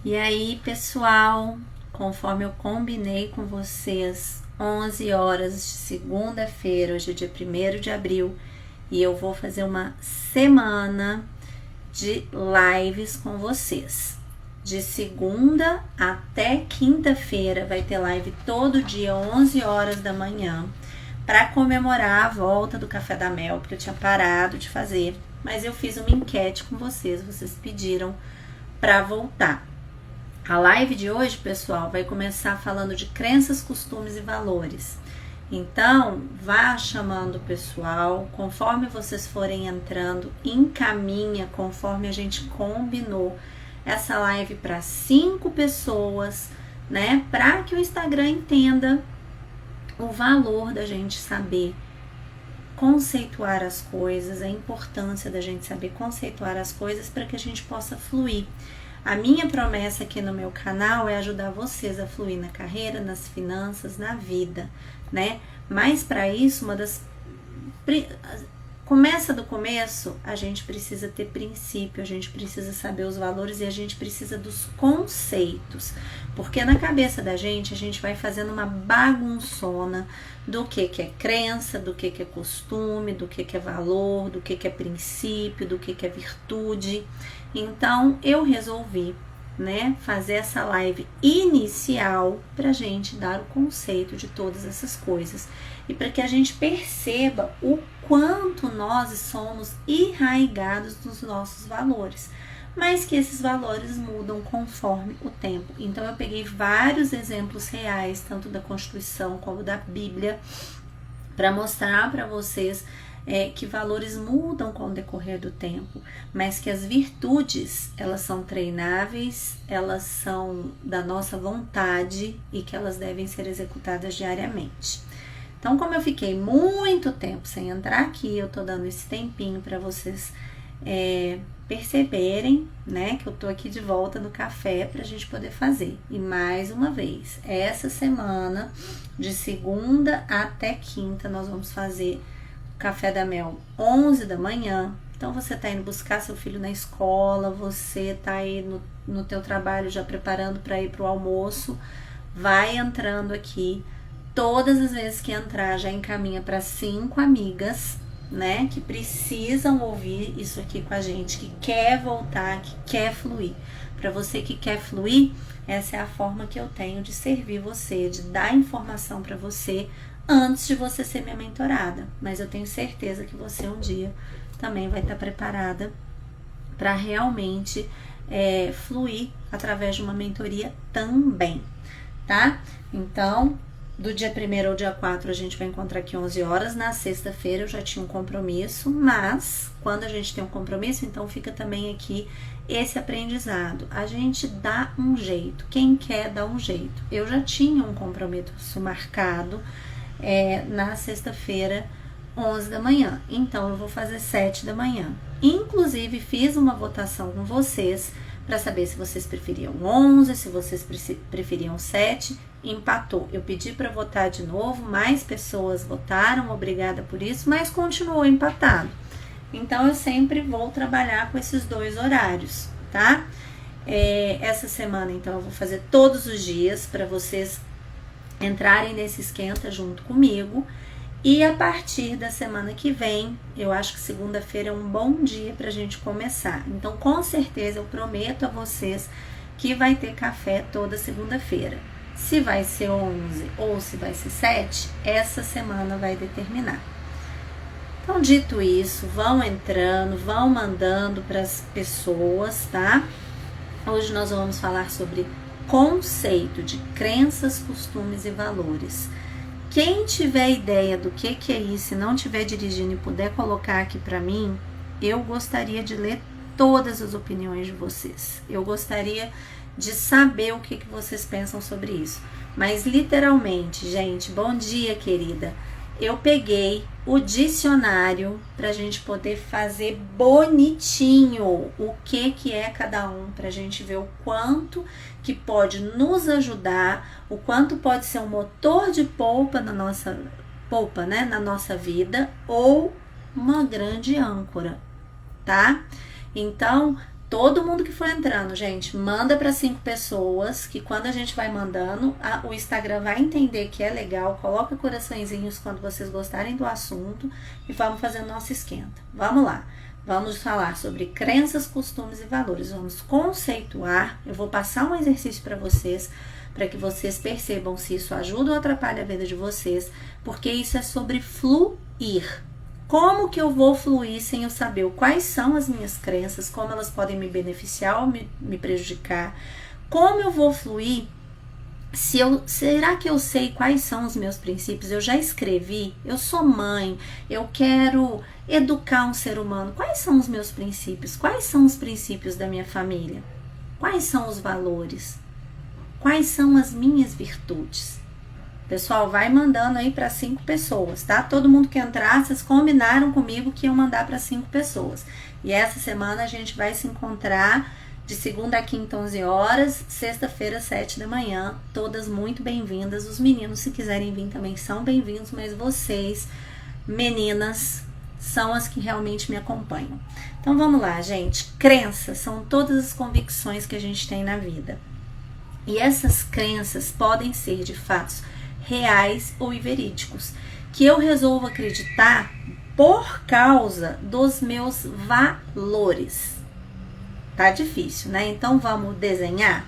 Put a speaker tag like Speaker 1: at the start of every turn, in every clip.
Speaker 1: E aí, pessoal, conforme eu combinei com vocês, 11 horas de segunda-feira, hoje é dia 1º de abril, e eu vou fazer uma semana de lives com vocês. De segunda até quinta-feira vai ter live todo dia, 11 horas da manhã, para comemorar a volta do Café da Mel, porque eu tinha parado de fazer, mas eu fiz uma enquete com vocês pediram para voltar. A live de hoje, pessoal, vai começar falando de crenças, costumes e valores. Então, vá chamando o pessoal, conforme vocês forem entrando, encaminha conforme a gente combinou essa live para 5 pessoas, né? Para que o Instagram entenda o valor da gente saber conceituar as coisas, a importância da gente saber conceituar as coisas para que a gente possa fluir. A minha promessa aqui no meu canal é ajudar vocês a fluir na carreira, nas finanças, na vida, né? Mas para isso, começa do começo, a gente precisa ter princípio, a gente precisa saber os valores e a gente precisa dos conceitos. Porque na cabeça da gente, a gente vai fazendo uma bagunçona do que é crença, do que é costume, do que é valor, do que é princípio, do que é virtude. Então, eu resolvi, né, fazer essa live inicial para a gente dar o conceito de todas essas coisas e para que a gente perceba o quanto nós somos enraigados nos nossos valores, mas que esses valores mudam conforme o tempo. Então, eu peguei vários exemplos reais, tanto da Constituição como da Bíblia, para mostrar para vocês que valores mudam com o decorrer do tempo, mas que as virtudes, elas são treináveis, elas são da nossa vontade e que elas devem ser executadas diariamente. Então, como eu fiquei muito tempo sem entrar aqui, eu tô dando esse tempinho para vocês perceberem, né, que eu tô aqui de volta no café pra gente poder fazer. E mais uma vez, essa semana, de segunda até quinta, nós vamos fazer Café da Mel 11 da manhã. Então você tá indo buscar seu filho na escola, você tá aí no teu trabalho já preparando para ir pro almoço, vai entrando aqui. Todas as vezes que entrar, já encaminha para 5 amigas, né, que precisam ouvir isso aqui com a gente, que quer voltar, que quer fluir. Para você que quer fluir, essa é a forma que eu tenho de servir você, de dar informação para você antes de você ser minha mentorada. Mas eu tenho certeza que você um dia também vai estar preparada para realmente fluir através de uma mentoria também, tá? Então, do dia 1º ao dia 4 a gente vai encontrar aqui 11 horas. Na sexta-feira eu já tinha um compromisso, mas quando a gente tem um compromisso, então fica também aqui esse aprendizado. A gente dá um jeito, quem quer dá um jeito. Eu já tinha um compromisso marcado na sexta-feira, 11 da manhã. Então eu vou fazer 7 da manhã. Inclusive fiz uma votação com vocês para saber se vocês preferiam 11, se vocês preferiam 7, empatou. Eu pedi para votar de novo, mais pessoas votaram, obrigada por isso, mas continuou empatado. Então, eu sempre vou trabalhar com esses 2 horários, tá? Essa semana, então, eu vou fazer todos os dias para vocês entrarem nesse esquenta junto comigo. E a partir da semana que vem, eu acho que segunda-feira é um bom dia pra gente começar. Então, com certeza, eu prometo a vocês que vai ter café toda segunda-feira. Se vai ser 11 ou se vai ser 7, essa semana vai determinar. Então, dito isso, vão entrando, vão mandando para as pessoas, tá? Hoje nós vamos falar sobre conceito de crenças, costumes e valores. Quem tiver ideia do que é isso e não estiver dirigindo e puder colocar aqui para mim, eu gostaria de ler todas as opiniões de vocês. Eu gostaria de saber o que vocês pensam sobre isso. Mas literalmente, gente, bom dia, querida. Eu peguei o dicionário para a gente poder fazer bonitinho o que é cada um, para a gente ver o quanto que pode nos ajudar, o quanto pode ser um motor de polpa na nossa na nossa vida ou uma grande âncora, tá? Então, todo mundo que for entrando, gente, manda para 5 pessoas, que quando a gente vai mandando, o Instagram vai entender que é legal, coloca coraçõezinhos quando vocês gostarem do assunto e vamos fazer o nosso esquenta. Vamos lá. Vamos falar sobre crenças, costumes e valores. Vamos conceituar. Eu vou passar um exercício para vocês, para que vocês percebam se isso ajuda ou atrapalha a vida de vocês, porque isso é sobre fluir. Como que eu vou fluir sem eu saber quais são as minhas crenças, como elas podem me beneficiar ou me prejudicar? Como eu vou fluir? Será que eu sei quais são os meus princípios? Eu já escrevi, eu sou mãe, eu quero educar um ser humano. Quais são os meus princípios? Quais são os princípios da minha família? Quais são os valores? Quais são as minhas virtudes? Pessoal, vai mandando aí para 5 pessoas, tá? Todo mundo que entrar, vocês combinaram comigo que iam mandar para 5 pessoas. E essa semana a gente vai se encontrar de segunda a quinta, 11 horas, sexta-feira, 7 da manhã. Todas muito bem-vindas. Os meninos, se quiserem vir também, são bem-vindos, mas vocês, meninas, são as que realmente me acompanham. Então vamos lá, gente. Crenças são todas as convicções que a gente tem na vida. E essas crenças podem ser de fatos reais ou verídicos, que eu resolvo acreditar por causa dos meus valores. Tá difícil, né? Então vamos desenhar?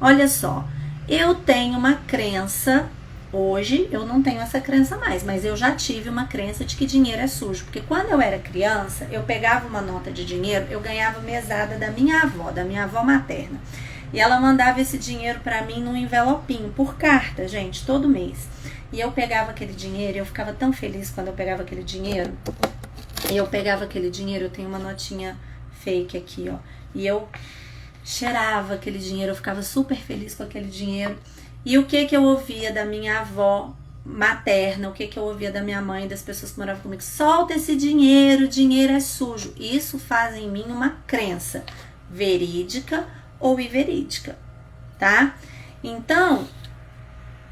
Speaker 1: Olha só, eu tenho uma crença, hoje eu não tenho essa crença mais, mas eu já tive uma crença de que dinheiro é sujo, porque quando eu era criança, eu pegava uma nota de dinheiro, eu ganhava mesada da minha avó materna, e ela mandava esse dinheiro pra mim num envelopinho, por carta, gente, todo mês. E eu pegava aquele dinheiro, eu ficava tão feliz quando eu pegava aquele dinheiro. Eu tenho uma notinha fake aqui, ó. E eu cheirava aquele dinheiro, eu ficava super feliz com aquele dinheiro. E o que eu ouvia da minha avó materna, o que eu ouvia da minha mãe, das pessoas que moravam comigo? Solta esse dinheiro, o dinheiro é sujo. Isso faz em mim uma crença verídica ou inverídica, tá? Então,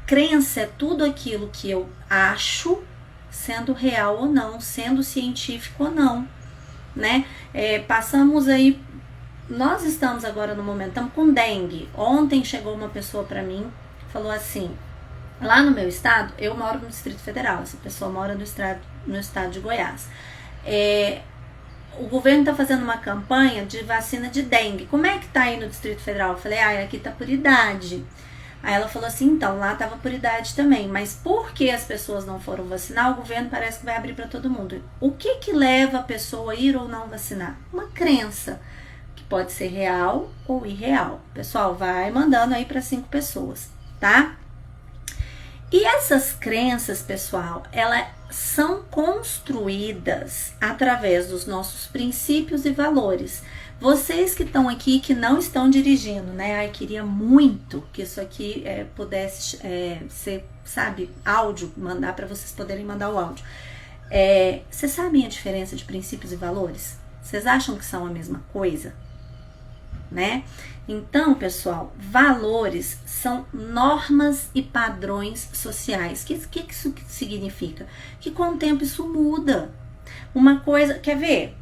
Speaker 1: crença é tudo aquilo que eu acho, sendo real ou não, sendo científico ou não, né? Passamos aí, nós estamos agora no momento, estamos com dengue. Ontem chegou uma pessoa para mim, falou assim, lá no meu estado, eu moro no Distrito Federal, essa pessoa mora no estado de Goiás. O governo está fazendo uma campanha de vacina de dengue. Como é que tá aí no Distrito Federal? Eu falei, aqui tá por idade. Aí ela falou assim, então, lá tava por idade também, mas por que as pessoas não foram vacinar? O governo parece que vai abrir para todo mundo. O que leva a pessoa a ir ou não vacinar? Uma crença, que pode ser real ou irreal. Pessoal, vai mandando aí para 5 pessoas, tá? E essas crenças, pessoal, elas são construídas através dos nossos princípios e valores. Vocês que estão aqui, que não estão dirigindo, né? Queria muito que isso aqui pudesse ser, sabe, áudio, mandar para vocês poderem mandar o áudio. Vocês sabem a diferença de princípios e valores? Vocês acham que são a mesma coisa? Né? Então, pessoal, valores são normas e padrões sociais. O que isso significa? Que com o tempo isso muda. Uma coisa, quer ver?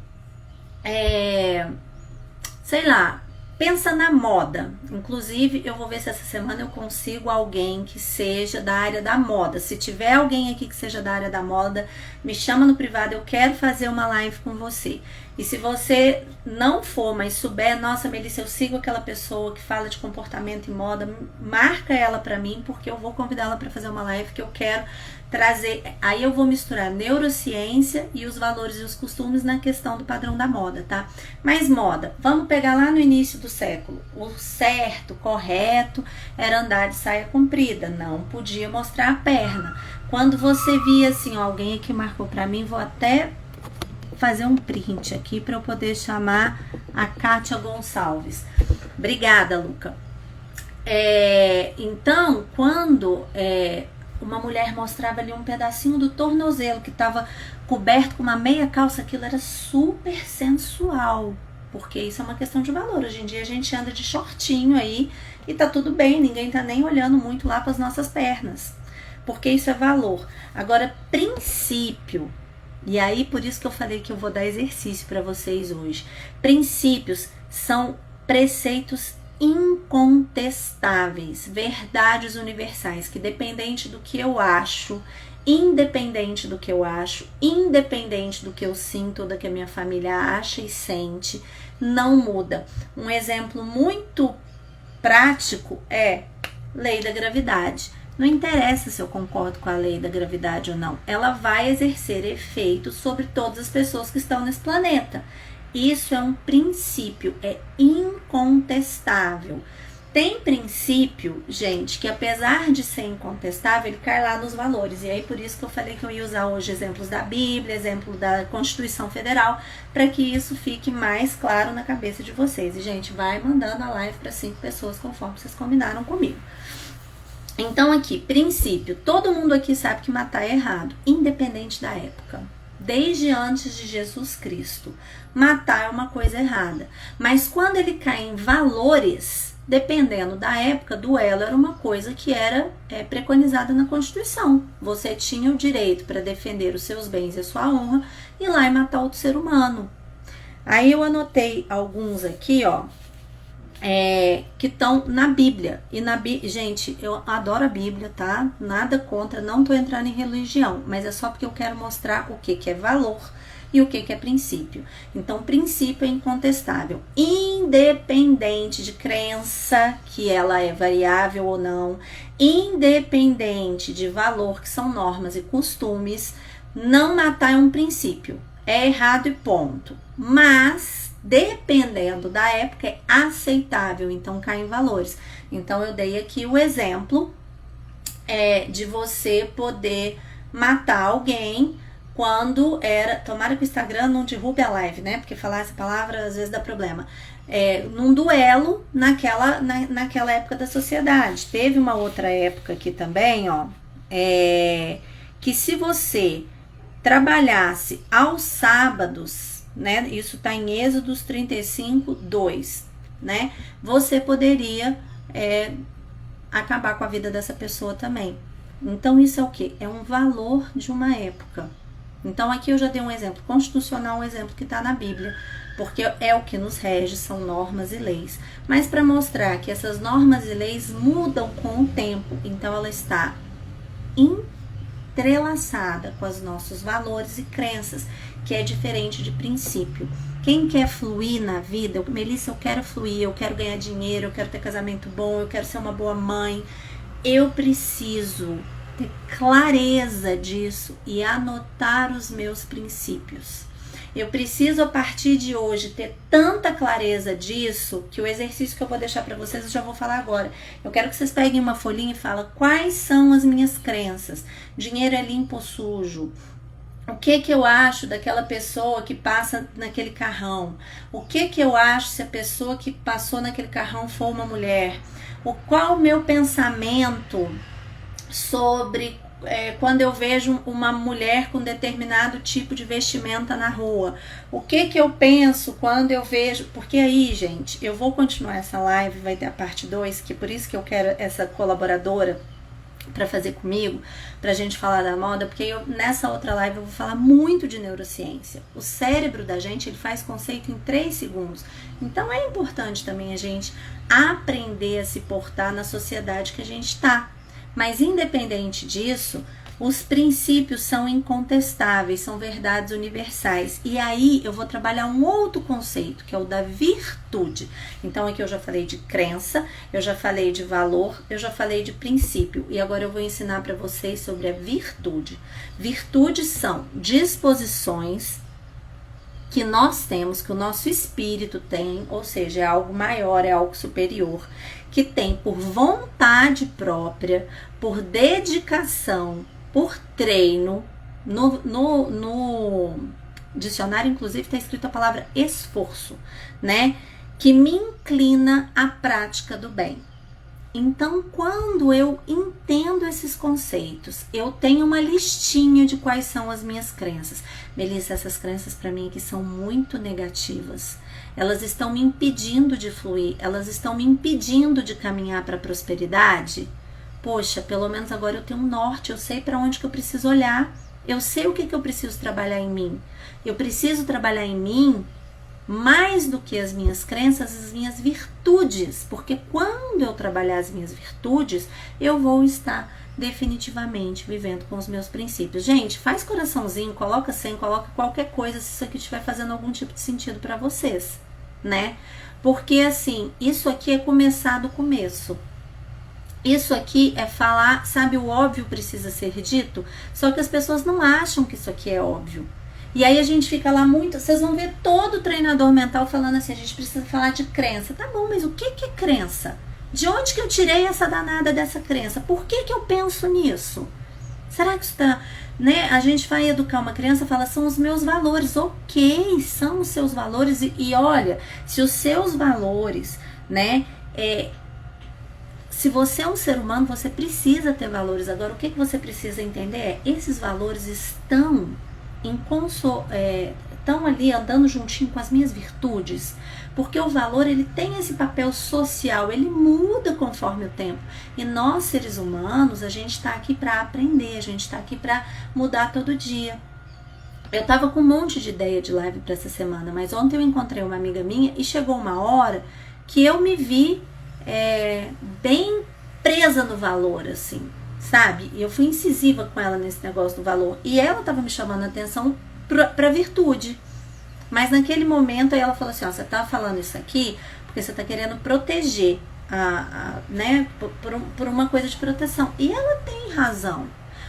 Speaker 1: Sei lá, pensa na moda. Inclusive, eu vou ver se essa semana eu consigo alguém que seja da área da moda. Se tiver alguém aqui que seja da área da moda, me chama no privado, eu quero fazer uma live com você. E se você não for, mas souber, nossa, Melissa, eu sigo aquela pessoa que fala de comportamento e moda, marca ela pra mim, porque eu vou convidá-la pra fazer uma live que eu quero trazer. Aí eu vou misturar neurociência e os valores e os costumes na questão do padrão da moda, tá? Mas moda, vamos pegar lá no início do século. O certo, correto, era andar de saia comprida, não podia mostrar a perna. Quando você via assim, alguém aqui marcou pra mim, vou até fazer um print aqui para eu poder chamar a Kátia Gonçalves. Obrigada, Luca. Então, quando uma mulher mostrava ali um pedacinho do tornozelo que estava coberto com uma meia calça, aquilo era super sensual, porque isso é uma questão de valor. Hoje em dia a gente anda de shortinho aí e tá tudo bem, ninguém tá nem olhando muito lá para as nossas pernas, porque isso é valor. Agora, princípio. E aí, por isso que eu falei que eu vou dar exercício para vocês hoje. Princípios são preceitos incontestáveis, verdades universais, que independente do que eu acho, independente do que eu sinto ou do que a minha família acha e sente, não muda. Um exemplo muito prático é lei da gravidade. Não interessa se eu concordo com a lei da gravidade ou não, ela vai exercer efeito sobre todas as pessoas que estão nesse planeta. Isso é um princípio, é incontestável. Tem princípio, gente, que apesar de ser incontestável, ele cai lá nos valores. E aí por isso que eu falei que eu ia usar hoje exemplos da Bíblia, exemplo da Constituição Federal, para que isso fique mais claro na cabeça de vocês. E, gente, vai mandando a live para 5 pessoas conforme vocês combinaram comigo. Então aqui, princípio, todo mundo aqui sabe que matar é errado, independente da época. Desde antes de Jesus Cristo, matar é uma coisa errada. Mas quando ele cai em valores, dependendo da época, duelo era uma coisa que era preconizada na Constituição. Você tinha o direito para defender os seus bens e a sua honra, ir lá e matar outro ser humano. Aí eu anotei alguns aqui, ó, que estão na Bíblia. E gente, eu adoro a Bíblia, tá? Nada contra, não tô entrando em religião, mas é só porque eu quero mostrar o que é valor e o que é princípio. Então, princípio é incontestável, independente de crença, que ela é variável ou não, independente de valor, que são normas e costumes, não matar é um princípio. É errado e ponto. Mas dependendo da época, é aceitável, então cai em valores. Então eu dei aqui o exemplo de você poder matar alguém quando era, tomara que o Instagram não derrube a live, né, porque falar essa palavra às vezes dá problema, num duelo naquela época da sociedade. Teve uma outra época aqui também, ó, que se você trabalhasse aos sábados, né? Isso está em Êxodos 35, 2, né? Você poderia acabar com a vida dessa pessoa também. Então isso é o quê? É um valor de uma época. Então aqui eu já dei um exemplo constitucional, um exemplo que está na Bíblia, porque é o que nos rege, são normas e leis. Mas para mostrar que essas normas e leis mudam com o tempo, então ela está entrelaçada com os nossos valores e crenças, que é diferente de princípio. Quem quer fluir na vida, Melissa, eu quero fluir, eu quero ganhar dinheiro, eu quero ter casamento bom, eu quero ser uma boa mãe, eu preciso ter clareza disso e anotar os meus princípios. Eu preciso, a partir de hoje, ter tanta clareza disso, que o exercício que eu vou deixar para vocês, eu já vou falar agora. Eu quero que vocês peguem uma folhinha e falem quais são as minhas crenças. Dinheiro é limpo ou sujo? O que eu acho daquela pessoa que passa naquele carrão? O que eu acho se a pessoa que passou naquele carrão for uma mulher? Qual o meu pensamento sobre quando eu vejo uma mulher com determinado tipo de vestimenta na rua? O que eu penso quando eu vejo? Porque aí, gente, eu vou continuar essa live, vai ter a parte 2, que por isso que eu quero essa colaboradora para fazer comigo, pra gente falar da moda, porque nessa outra live eu vou falar muito de neurociência. O cérebro da gente, ele faz conceito em 3 segundos. Então é importante também a gente aprender a se portar na sociedade que a gente está. Mas independente disso, os princípios são incontestáveis, são verdades universais. E aí eu vou trabalhar um outro conceito, que é o da virtude. Então aqui eu já falei de crença, eu já falei de valor, eu já falei de princípio. E agora eu vou ensinar para vocês sobre a virtude. Virtudes são disposições que nós temos, que o nosso espírito tem, ou seja, é algo maior, é algo superior, que tem por vontade própria, por dedicação, por treino. No dicionário, inclusive, está escrito a palavra esforço, né? Que me inclina à prática do bem. Então, quando eu entendo esses conceitos, eu tenho uma listinha de quais são as minhas crenças. Melissa, essas crenças para mim aqui são muito negativas. Elas estão me impedindo de fluir, elas estão me impedindo de caminhar para a prosperidade. Poxa, pelo menos agora eu tenho um norte, eu sei para onde que eu preciso olhar, eu sei o que eu preciso trabalhar em mim. Eu preciso trabalhar em mim mais do que as minhas crenças, as minhas virtudes, porque quando eu trabalhar as minhas virtudes, eu vou estar definitivamente vivendo com os meus princípios. Gente, faz coraçãozinho, coloca 100, coloca qualquer coisa se isso aqui estiver fazendo algum tipo de sentido para vocês, né? Porque assim, isso aqui é começar do começo. Isso aqui é falar, sabe, o óbvio precisa ser dito, só que as pessoas não acham que isso aqui é óbvio. E aí a gente fica lá muito, vocês vão ver todo treinador mental falando assim, a gente precisa falar de crença. Tá bom, mas o que é crença? De onde que eu tirei essa danada dessa crença? Por que eu penso nisso? Será que isso tá, né? A gente vai educar uma criança, fala, são os meus valores. Ok, são os seus valores. E olha, se os seus valores, né, se você é um ser humano, você precisa ter valores. Agora, o que você precisa entender é, esses valores estão estão ali andando juntinho com as minhas virtudes, porque o valor, ele tem esse papel social, ele muda conforme o tempo, e nós seres humanos, a gente está aqui para aprender, a gente está aqui para mudar todo dia. Eu tava com um monte de ideia de live para essa semana, mas ontem eu encontrei uma amiga minha e chegou uma hora que eu me vi bem presa no valor, assim, sabe? E eu fui incisiva com ela nesse negócio do valor. E ela tava me chamando a atenção pra virtude. Mas naquele momento aí ela falou assim, ó, você tá falando isso aqui porque você tá querendo proteger, né? Por uma coisa de proteção. E ela tem razão.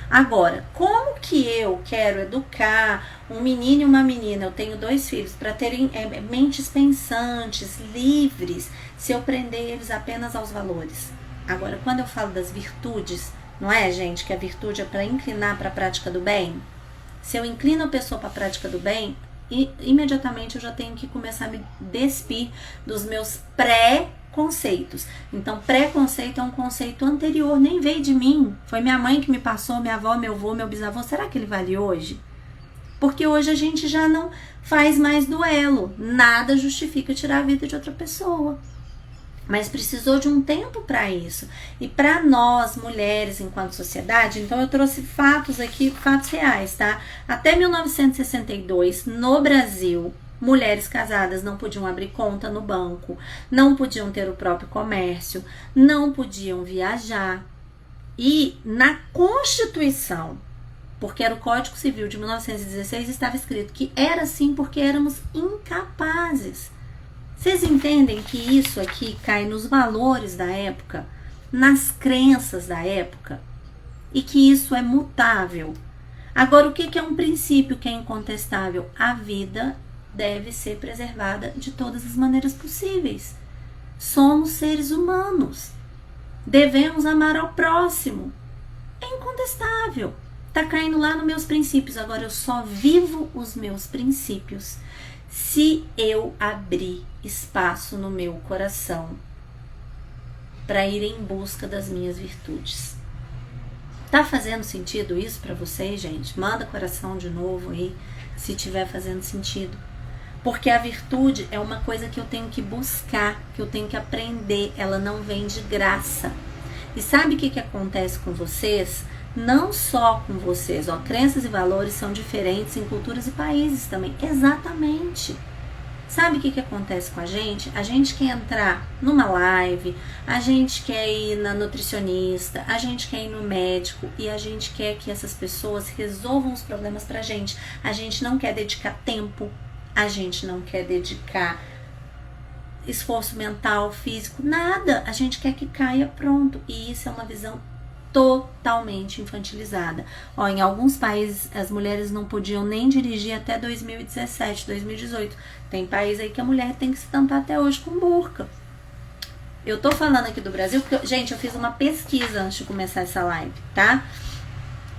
Speaker 1: Agora, como que eu quero educar um menino e uma menina, eu tenho 2 filhos, para terem mentes pensantes, livres, se eu prender eles apenas aos valores? Agora, quando eu falo das virtudes, não é, gente, que a virtude é para inclinar para a prática do bem? Se eu inclino a pessoa para a prática do bem, imediatamente eu já tenho que começar a me despir dos meus pré-conceitos. Então, preconceito é um conceito anterior, nem veio de mim. Foi minha mãe que me passou, minha avó, meu avô, meu bisavô. Será que ele vale hoje? Porque hoje a gente já não faz mais duelo. Nada justifica tirar a vida de outra pessoa. Mas precisou de um tempo para isso. E para nós, mulheres, enquanto sociedade, então eu trouxe fatos aqui, fatos reais, tá? Até 1962, no Brasil, mulheres casadas não podiam abrir conta no banco, não podiam ter o próprio comércio, não podiam viajar. E na Constituição, porque era o Código Civil de 1916, estava escrito que era assim porque éramos incapazes. Vocês entendem que isso aqui cai nos valores da época, nas crenças da época, e que isso é mutável. Agora, o que é um princípio que é incontestável? A vida deve ser preservada de todas as maneiras possíveis. Somos seres humanos. Devemos amar ao próximo. É incontestável. Tá caindo lá nos meus princípios. Agora, eu só vivo os meus princípios se eu abrir espaço no meu coração para ir em busca das minhas virtudes. Tá fazendo sentido isso para vocês, gente? Manda coração de novo aí, se tiver fazendo sentido. Porque a virtude é uma coisa que eu tenho que buscar, que eu tenho que aprender, ela não vem de graça. E sabe o que acontece com vocês? Não só com vocês, ó, crenças e valores são diferentes em culturas e países também, exatamente. Sabe o que acontece com a gente? A gente quer entrar numa live, a gente quer ir na nutricionista, a gente quer ir no médico e a gente quer que essas pessoas resolvam os problemas pra gente. A gente não quer dedicar tempo, a gente não quer dedicar esforço mental, físico, nada. A gente quer que caia pronto. E isso é uma visão totalmente infantilizada. Ó, em alguns países as mulheres não podiam nem dirigir até 2017, 2018. Tem país aí que a mulher tem que se tampar até hoje com burca. Eu tô falando aqui do Brasil porque, gente, eu fiz uma pesquisa antes de começar essa live, tá?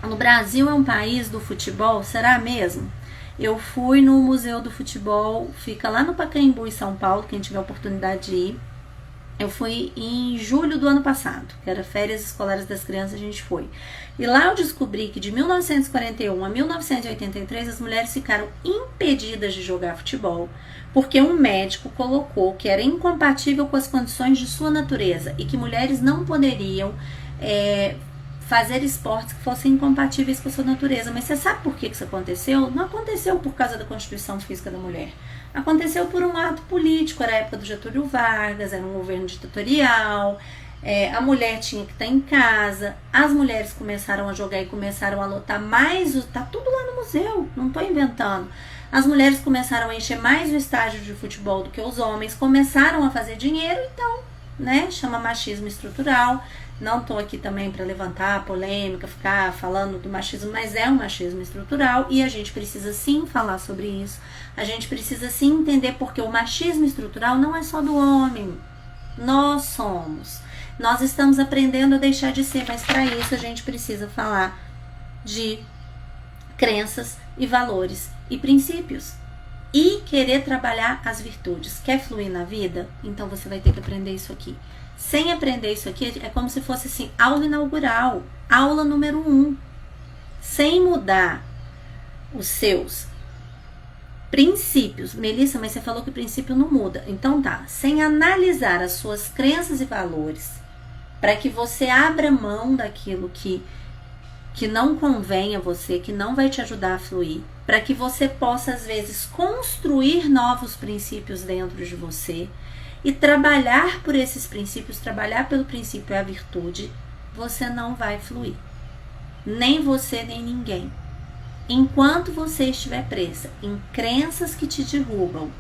Speaker 1: No Brasil é um país do futebol, será mesmo? Eu fui no Museu do Futebol, fica lá no Pacaembu, em São Paulo, quem tiver oportunidade de ir. Eu fui em julho do ano passado, que era férias escolares das crianças, a gente foi. E lá eu descobri que de 1941 a 1983 as mulheres ficaram impedidas de jogar futebol, porque um médico colocou que era incompatível com as condições de sua natureza e que mulheres não poderiam fazer esportes que fossem incompatíveis com a sua natureza. Mas você sabe por que isso aconteceu? Não aconteceu por causa da Constituição Física da Mulher. Aconteceu por um ato político. Era a época do Getúlio Vargas, era um governo ditatorial. A mulher tinha que estar em casa. As mulheres começaram a jogar e começaram a lotar mais. Tá tudo lá no museu, não estou inventando. As mulheres começaram a encher mais o estádio de futebol do que os homens. Começaram a fazer dinheiro, então, né? Chama machismo estrutural. Não estou aqui também para levantar a polêmica, ficar falando do machismo, mas é um machismo estrutural e a gente precisa sim falar sobre isso. A gente precisa sim entender porque o machismo estrutural não é só do homem. Nós somos. Nós estamos aprendendo a deixar de ser, mas para isso a gente precisa falar de crenças e valores e princípios. E querer trabalhar as virtudes. Quer fluir na vida? Então você vai ter que aprender isso aqui. Sem aprender isso aqui, é como se fosse assim, aula inaugural, aula número 1. Sem mudar os seus princípios. Melissa, mas você falou que o princípio não muda. Então tá, sem analisar as suas crenças e valores, para que você abra mão daquilo que não convém a você, que não vai te ajudar a fluir, para que você possa, às vezes, construir novos princípios dentro de você, e trabalhar por esses princípios, trabalhar pelo princípio é a virtude, você não vai fluir. Nem você, nem ninguém. Enquanto você estiver presa em crenças que te derrubam,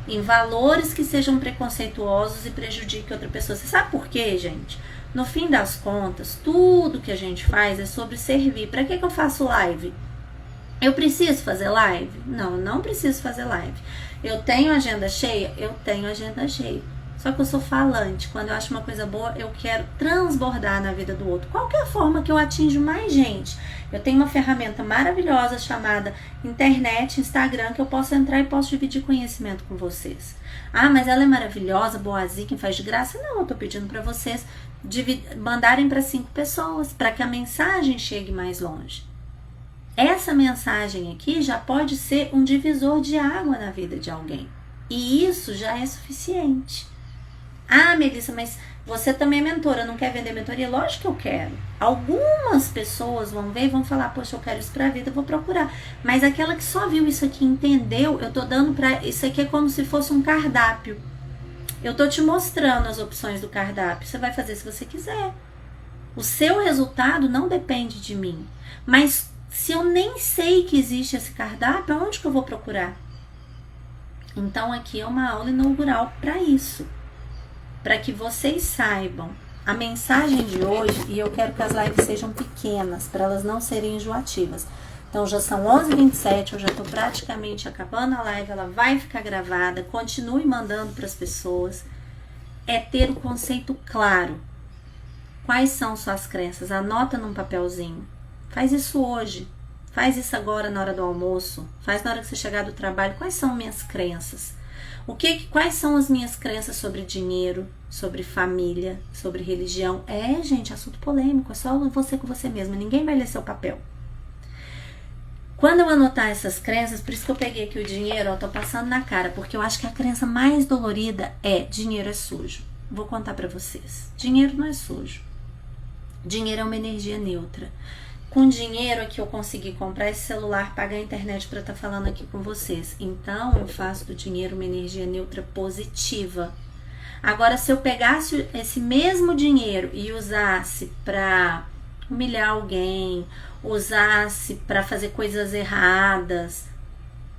Speaker 1: em valores que sejam preconceituosos e prejudiquem outra pessoa. Você sabe por quê, gente? No fim das contas, tudo que a gente faz é sobre servir. Para que eu faço live? Eu preciso fazer live? Não, não preciso fazer live. Eu tenho agenda cheia? Eu tenho agenda cheia. Só que eu sou falante. Quando eu acho uma coisa boa, eu quero transbordar na vida do outro. Qual que é a forma que eu atinjo mais gente? Eu tenho uma ferramenta maravilhosa chamada internet, Instagram, que eu posso entrar e posso dividir conhecimento com vocês. Ah, mas ela é maravilhosa, boazinha, quem faz de graça? Não, eu tô pedindo para vocês mandarem para 5 pessoas, para que a mensagem chegue mais longe. Essa mensagem aqui já pode ser um divisor de água na vida de alguém. E isso já é suficiente. Ah, Melissa, mas você também é mentora, não quer vender mentoria? Lógico que eu quero. Algumas pessoas vão ver e vão falar, poxa, eu quero isso pra vida, eu vou procurar. Mas aquela que só viu isso aqui, entendeu, eu tô dando pra... Isso aqui é como se fosse um cardápio. Eu tô te mostrando as opções do cardápio. Você vai fazer se você quiser. O seu resultado não depende de mim. Mas se eu nem sei que existe esse cardápio, aonde que eu vou procurar? Então aqui é uma aula inaugural para isso. Para que vocês saibam a mensagem de hoje, e eu quero que as lives sejam pequenas, para elas não serem enjoativas. Então já são 11h27, eu já estou praticamente acabando a live, ela vai ficar gravada, continue mandando para as pessoas. É ter o conceito claro. Quais são suas crenças? Anota num papelzinho. Faz isso hoje, faz isso agora na hora do almoço, faz na hora que você chegar do trabalho. Quais são minhas crenças? Quais são as minhas crenças sobre dinheiro, sobre família, sobre religião? Gente, assunto polêmico, é só você com você mesma, ninguém vai ler seu papel. Quando eu anotar essas crenças, por isso que eu peguei aqui o dinheiro, eu tô passando na cara, porque eu acho que a crença mais dolorida é dinheiro é sujo. Vou contar pra vocês. Dinheiro não é sujo. Dinheiro é uma energia neutra. Com dinheiro é que eu consegui comprar esse celular, pagar a internet para estar falando aqui com vocês. Então, eu faço do dinheiro uma energia neutra positiva. Agora, se eu pegasse esse mesmo dinheiro e usasse para humilhar alguém, usasse para fazer coisas erradas,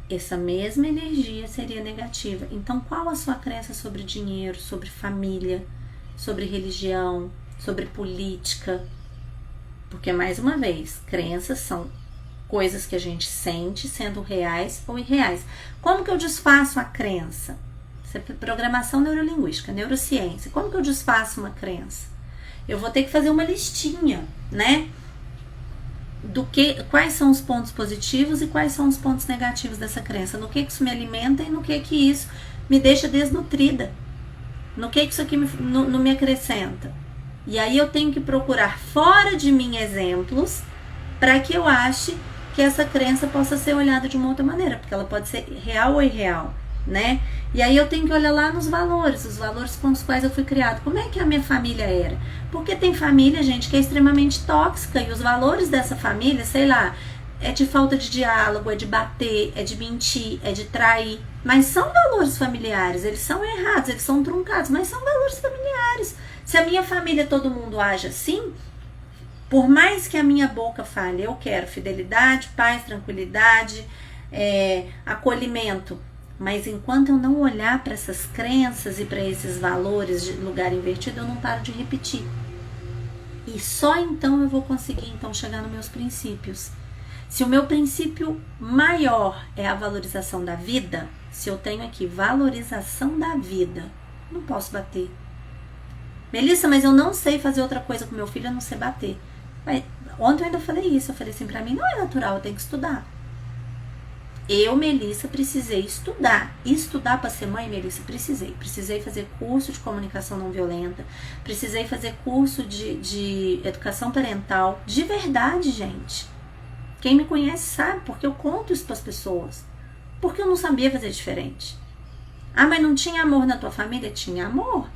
Speaker 1: essa mesma energia seria negativa. Então, qual a sua crença sobre dinheiro, sobre família, sobre religião, sobre política? Porque, mais uma vez, crenças são coisas que a gente sente sendo reais ou irreais. Como que eu desfaço a crença? Isso é programação neurolinguística, neurociência. Como que eu desfaço uma crença? Eu vou ter que fazer uma listinha, né? Quais são os pontos positivos e quais são os pontos negativos dessa crença. No que isso me alimenta e no que isso me deixa desnutrida. No que isso aqui não me acrescenta. E aí eu tenho que procurar fora de mim exemplos para que eu ache que essa crença possa ser olhada de uma outra maneira, porque ela pode ser real ou irreal. né? E aí eu tenho que olhar lá nos valores, os valores com os quais eu fui criado. Como é que a minha família era? Porque tem família, gente, que é extremamente tóxica e os valores dessa família, sei lá, é de falta de diálogo, é de bater, é de mentir, é de trair. Mas são valores familiares, eles são errados, eles são truncados, mas são valores familiares. Se a minha família, todo mundo age assim, por mais que a minha boca fale, eu quero fidelidade, paz, tranquilidade, acolhimento. Mas enquanto eu não olhar para essas crenças e para esses valores de lugar invertido, eu não paro de repetir. E só então eu vou conseguir então chegar nos meus princípios. Se o meu princípio maior é a valorização da vida, se eu tenho aqui valorização da vida, não posso bater. Melissa, mas eu não sei fazer outra coisa com meu filho, eu não sei bater. Mas, ontem eu ainda falei isso, eu falei assim, pra mim não é natural, eu tenho que estudar. Eu, Melissa, precisei estudar. Estudar para ser mãe, Melissa, precisei fazer curso de comunicação não violenta, precisei fazer curso de educação parental, de verdade, gente. Quem me conhece sabe, porque eu conto isso para as pessoas. Porque eu não sabia fazer diferente. Ah, mas não tinha amor na tua família? Tinha amor.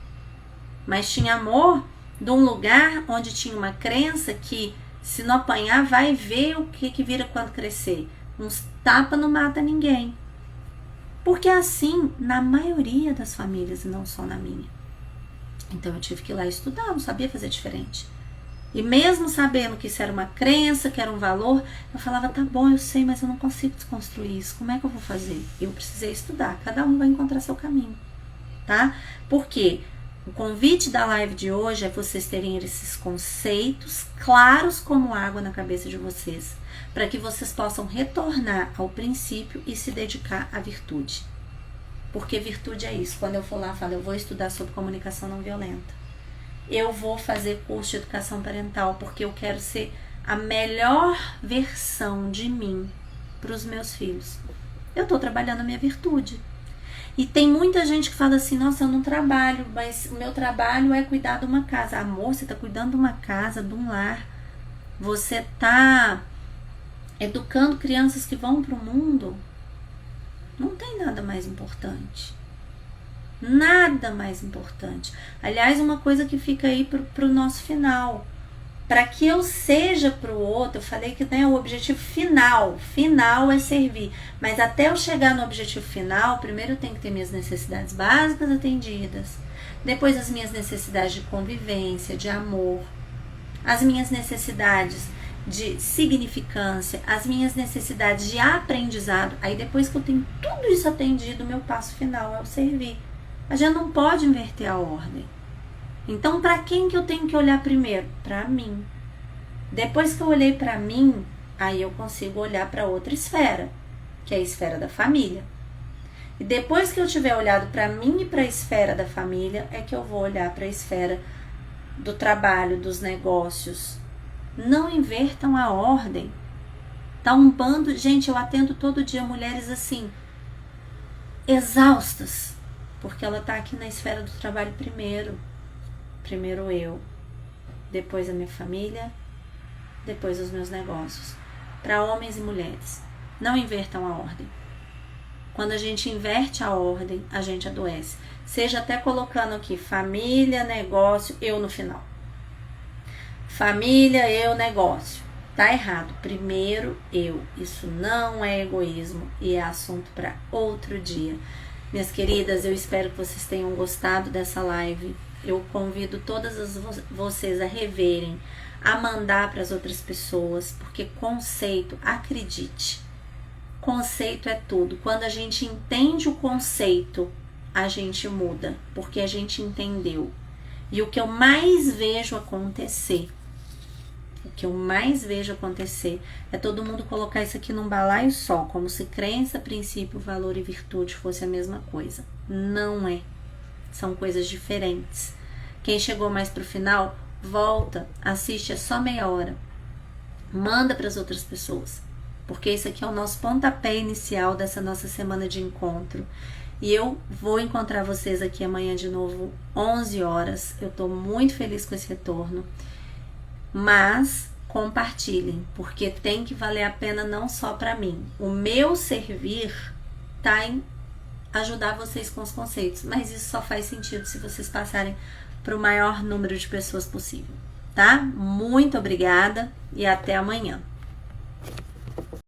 Speaker 1: Mas tinha amor de um lugar onde tinha uma crença que se não apanhar, vai ver o que vira quando crescer. Uns tapa não mata ninguém. Porque é assim na maioria das famílias e não só na minha. Então eu tive que ir lá estudar, não sabia fazer diferente. E mesmo sabendo que isso era uma crença, que era um valor, eu falava, tá bom, eu sei, mas eu não consigo desconstruir isso. Como é que eu vou fazer? Eu precisei estudar. Cada um vai encontrar seu caminho, tá? Por quê? O convite da live de hoje é vocês terem esses conceitos claros como água na cabeça de vocês, para que vocês possam retornar ao princípio e se dedicar à virtude. Porque virtude é isso. Quando eu for lá, eu falo, eu vou estudar sobre comunicação não violenta. Eu vou fazer curso de educação parental, porque eu quero ser a melhor versão de mim para os meus filhos. Eu estou trabalhando a minha virtude. E tem muita gente que fala assim, nossa, eu não trabalho, mas o meu trabalho é cuidar de uma casa. Amor, você está cuidando de uma casa, de um lar. Você está educando crianças que vão para o mundo. Não tem nada mais importante. Nada mais importante. Aliás, uma coisa que fica aí para o nosso final. Para que eu seja para o outro, eu falei que, né, o objetivo final é servir. Mas até eu chegar no objetivo final, primeiro eu tenho que ter minhas necessidades básicas atendidas. Depois as minhas necessidades de convivência, de amor. As minhas necessidades de significância, as minhas necessidades de aprendizado. Aí depois que eu tenho tudo isso atendido, o meu passo final é o servir. A gente não pode inverter a ordem. Então, para quem que eu tenho que olhar primeiro? Para mim. Depois que eu olhei para mim, aí eu consigo olhar para outra esfera, que é a esfera da família. E depois que eu tiver olhado para mim e para a esfera da família, é que eu vou olhar para a esfera do trabalho, dos negócios. Não invertam a ordem. Tá um bando... Gente, eu atendo todo dia mulheres assim, exaustas, porque ela tá aqui na esfera do trabalho primeiro. Primeiro eu, depois a minha família, depois os meus negócios. Para homens e mulheres, não invertam a ordem. Quando a gente inverte a ordem, a gente adoece. Seja até colocando aqui família, negócio, eu no final. Família, eu, negócio. Tá errado. Primeiro eu. Isso não é egoísmo e é assunto para outro dia. Minhas queridas, eu espero que vocês tenham gostado dessa live. Eu convido todas vocês a reverem, a mandar para as outras pessoas, porque conceito, acredite, conceito é tudo. Quando a gente entende o conceito, a gente muda, porque a gente entendeu. E o que eu mais vejo acontecer, é todo mundo colocar isso aqui num balaio só, como se crença, princípio, valor e virtude fosse a mesma coisa. Não é. São coisas diferentes. Quem chegou mais pro final, volta, assiste, é só meia hora. Manda para as outras pessoas. Porque isso aqui é o nosso pontapé inicial dessa nossa semana de encontro. E eu vou encontrar vocês aqui amanhã de novo, 11 horas. Eu tô muito feliz com esse retorno. Mas compartilhem, porque tem que valer a pena não só para mim. O meu servir tá em ajudar vocês com os conceitos, mas isso só faz sentido se vocês passarem para o maior número de pessoas possível, tá? Muito obrigada e até amanhã.